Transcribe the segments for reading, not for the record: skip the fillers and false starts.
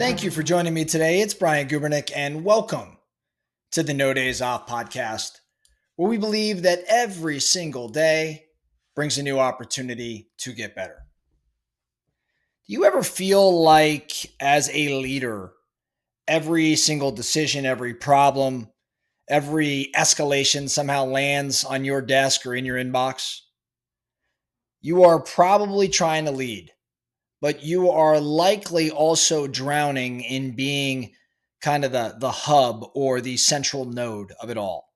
Thank you for joining me today. It's Brian Gubernick, and welcome to the No Days Off podcast, where we believe that every single day brings a new opportunity to get better. Do you ever feel like, as a leader, every single decision, every problem, every escalation somehow lands on your desk or in your inbox? You are probably trying to lead, but you are likely also drowning in being kind of the hub or the central node of it all.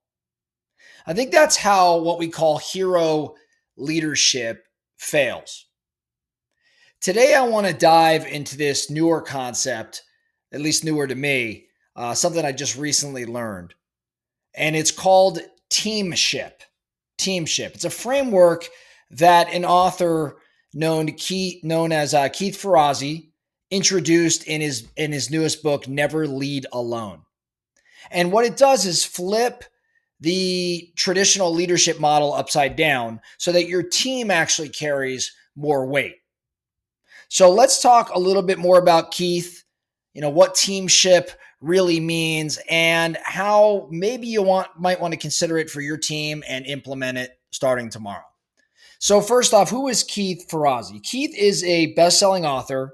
I think that's how what we call hero leadership fails. Today, I want to dive into this newer concept, at least newer to me, something I just recently learned, and it's called Teamship. Teamship. It's a framework that an author known as Keith Ferrazzi introduced in his newest book, Never Lead Alone. And what it does is flip the traditional leadership model upside down so that your team actually carries more weight. So let's talk a little bit more about Keith, what teamship really means and how maybe you might want to consider it for your team and implement it starting tomorrow. So first off, who is Keith Ferrazzi? Keith is a best-selling author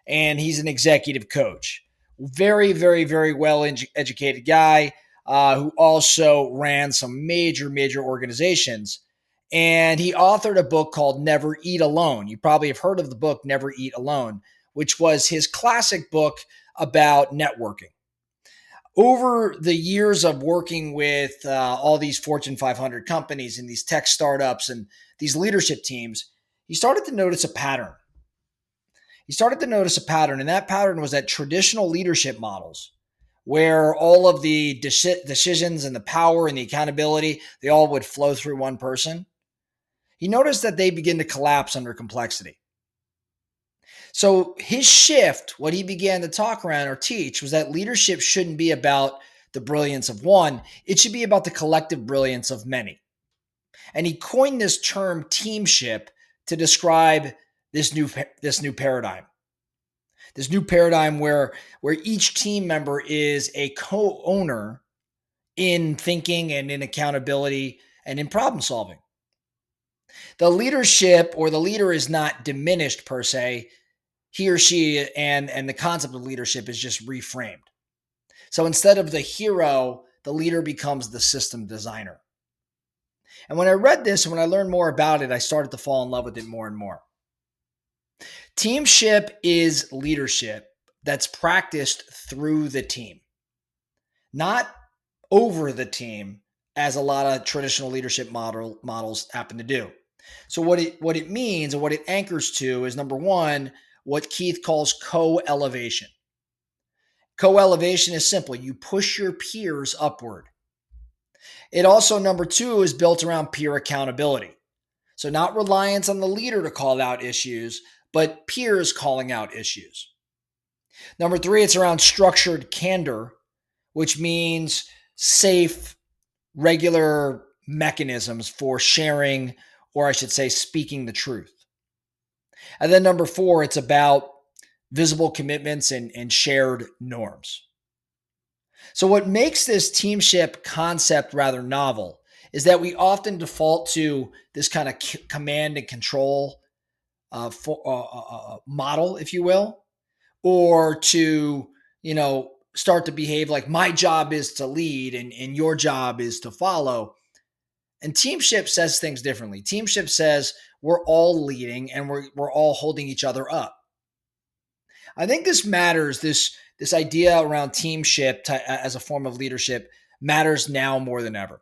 and he's an executive coach. Very, very, very well-educated guy who also ran some major organizations. And he authored a book called Never Eat Alone. You probably have heard of the book Never Eat Alone, which was his classic book about networking. Over the years of working with all these Fortune 500 companies and these tech startups and these leadership teams, he started to notice a pattern. And that pattern was that traditional leadership models, where all of the decisions and the power and the accountability, they all would flow through one person. He noticed that they begin to collapse under complexity. So his shift, what he began to talk around or teach, was that leadership shouldn't be about the brilliance of one. It should be about the collective brilliance of many. And he coined this term teamship to describe this new paradigm. This new paradigm where each team member is a co-owner in thinking and in accountability and in problem solving. The leadership or the leader is not diminished per se. He or she and the concept of leadership is just reframed. So instead of the hero, the leader becomes the system designer. And when I read this and when I learned more about it, I started to fall in love with it more and more. Teamship is leadership that's practiced through the team, not over the team, as a lot of traditional leadership models happen to do. So what it means and what it anchors to is, number one, what Keith calls co-elevation. Co-elevation is simple. You push your peers upward. It also, number two, is built around peer accountability. So not reliance on the leader to call out issues, but peers calling out issues. Number three, it's around structured candor, which means safe, regular mechanisms for sharing, or I should say, speaking the truth. And then number four, it's about visible commitments and shared norms. So what makes this teamship concept rather novel is that we often default to this kind of command and control model, if you will, or to, start to behave like my job is to lead and your job is to follow. And teamship says things differently. Teamship says we're all leading and we're all holding each other up. I think this matters. This idea around teamship as a form of leadership matters now more than ever,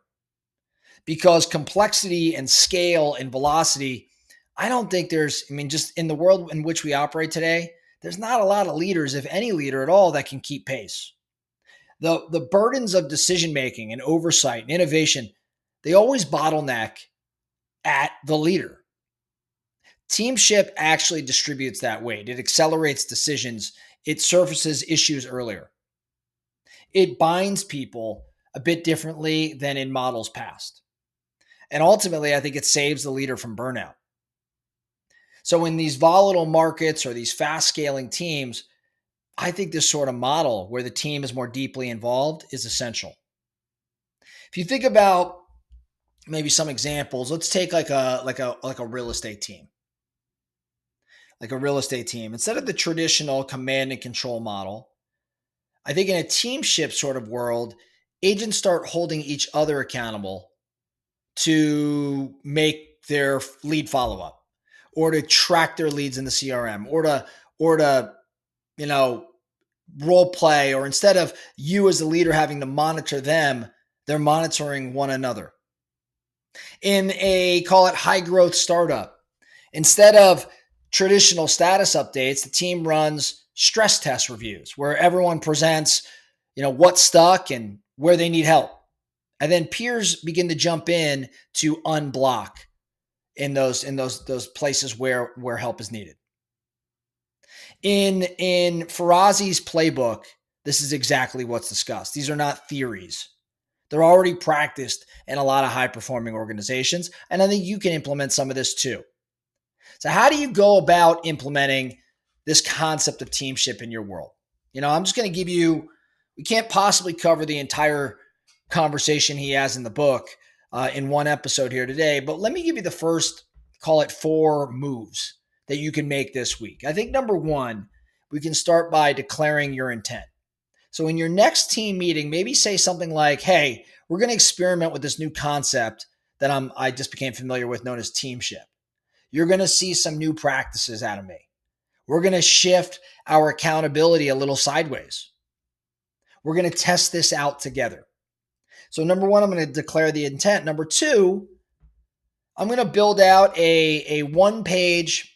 because complexity and scale and velocity, I don't think just in the world in which we operate today, there's not a lot of leaders, if any leader at all, that can keep pace. The burdens of decision-making and oversight and innovation, they always bottleneck at the leader. Teamship actually distributes that weight. It accelerates decisions. It surfaces issues earlier. It binds people a bit differently than in models past. And ultimately, I think it saves the leader from burnout. So in these volatile markets or these fast-scaling teams, I think this sort of model where the team is more deeply involved is essential. If you think about maybe some examples, let's take like a real estate team. Like a real estate team. Instead of the traditional command and control model, I think in a teamship sort of world, agents start holding each other accountable to make their lead follow up or to track their leads in the CRM or to you know role play, or instead of you as the leader having to monitor them, they're monitoring one another. In a, call it, high growth startup, instead of traditional status updates, the team runs stress test reviews where everyone presents, what stuck and where they need help. And then peers begin to jump in to unblock in those places where help is needed. In Ferrazzi's playbook, this is exactly what's discussed. These are not theories. They're already practiced in a lot of high performing organizations. And I think you can implement some of this too. So how do you go about implementing this concept of teamship in your world? I'm just going to give you, we can't possibly cover the entire conversation he has in the book in one episode here today, but let me give you the first, call it, 4 moves that you can make this week. I think number 1, we can start by declaring your intent. So in your next team meeting, maybe say something like, hey, we're going to experiment with this new concept that I just became familiar with, known as teamship. You're going to see some new practices out of me. We're going to shift our accountability a little sideways. We're going to test this out together. So number 1, I'm going to declare the intent. Number 2, I'm going to build out a 1-page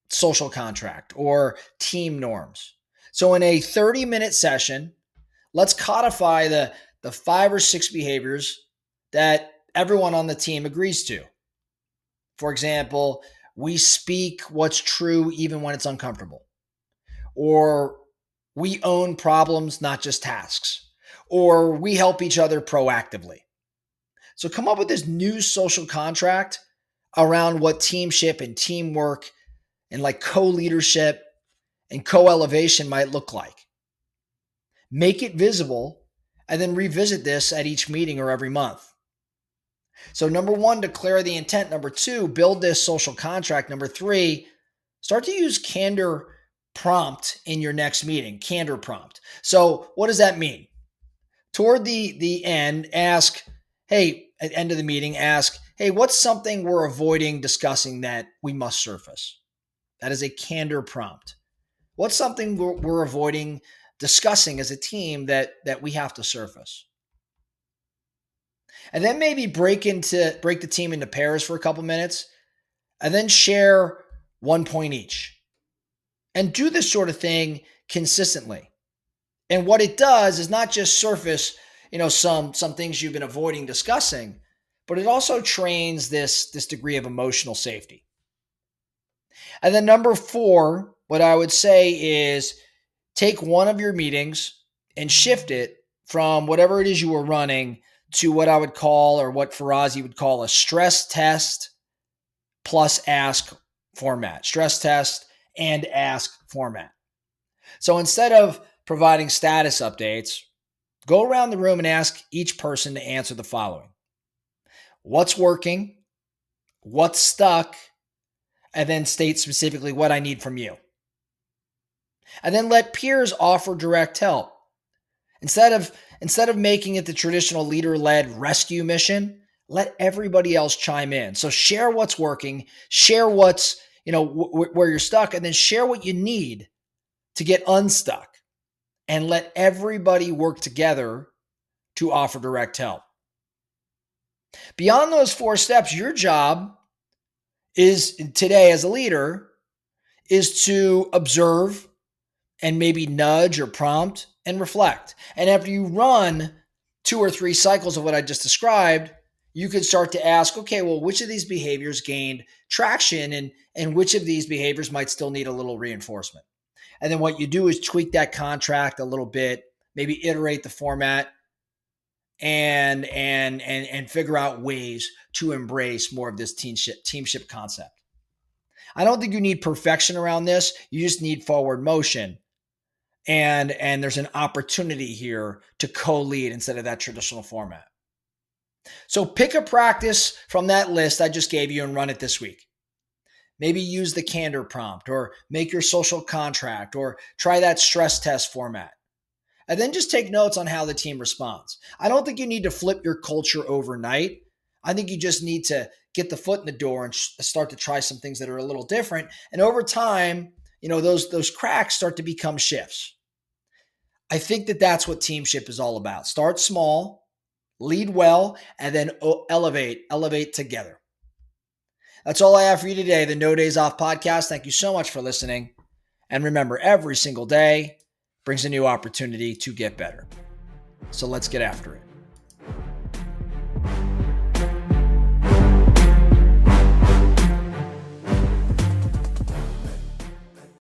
social contract or team norms. So in a 30-minute session, let's codify the 5 or 6 behaviors that everyone on the team agrees to. For example, we speak what's true even when it's uncomfortable. Or we own problems, not just tasks. Or we help each other proactively. So come up with this new social contract around what teamship and teamwork and like co-leadership and co-elevation might look like. Make it visible and then revisit this at each meeting or every month. So number 1, declare the intent. Number 2, build this social contract. Number 3, start to use candor prompt in your next meeting. Candor prompt. So what does that mean? Toward the end, ask, hey, at the end of the meeting, ask, hey, what's something we're avoiding discussing that we must surface? That is a candor prompt. What's something we're avoiding discussing as a team that we have to surface? And then maybe break the team into pairs for a couple minutes and then share 1 point each. And do this sort of thing consistently. And what it does is not just surface, some things you've been avoiding discussing, but it also trains this degree of emotional safety. And then number 4, what I would say is take one of your meetings and shift it from whatever it is you were running to what I would call, or what Ferrazzi would call, a stress test plus ask format. Stress test and ask format. So instead of providing status updates, go around the room and ask each person to answer the following: what's working, what's stuck, and then state specifically what I need from you. And then let peers offer direct help. Instead of making it the traditional leader-led rescue mission, let everybody else chime in. So share what's working, share what's, where you're stuck, and then share what you need to get unstuck. And let everybody work together to offer direct help. Beyond those 4 steps, your job is today as a leader is to observe and maybe nudge or prompt and reflect. And after you run 2 or 3 cycles of what I just described, you can start to ask, okay, well, which of these behaviors gained traction and which of these behaviors might still need a little reinforcement? And then what you do is tweak that contract a little bit, maybe iterate the format and figure out ways to embrace more of this teamship concept. I don't think you need perfection around this. You just need forward motion. and there's an opportunity here to co-lead instead of that traditional format. So pick a practice from that list I just gave you and run it this week. Maybe use the candor prompt, or make your social contract, or try that stress test format. And then just take notes on how the team responds. I don't think you need to flip your culture overnight. I think you just need to get the foot in the door and start to try some things that are a little different. And over time, those cracks start to become shifts. I think that that's what Teamship is all about. Start small, lead well, and then elevate together. That's all I have for you today, the No Days Off podcast. Thank you so much for listening. And remember, every single day brings a new opportunity to get better. So let's get after it.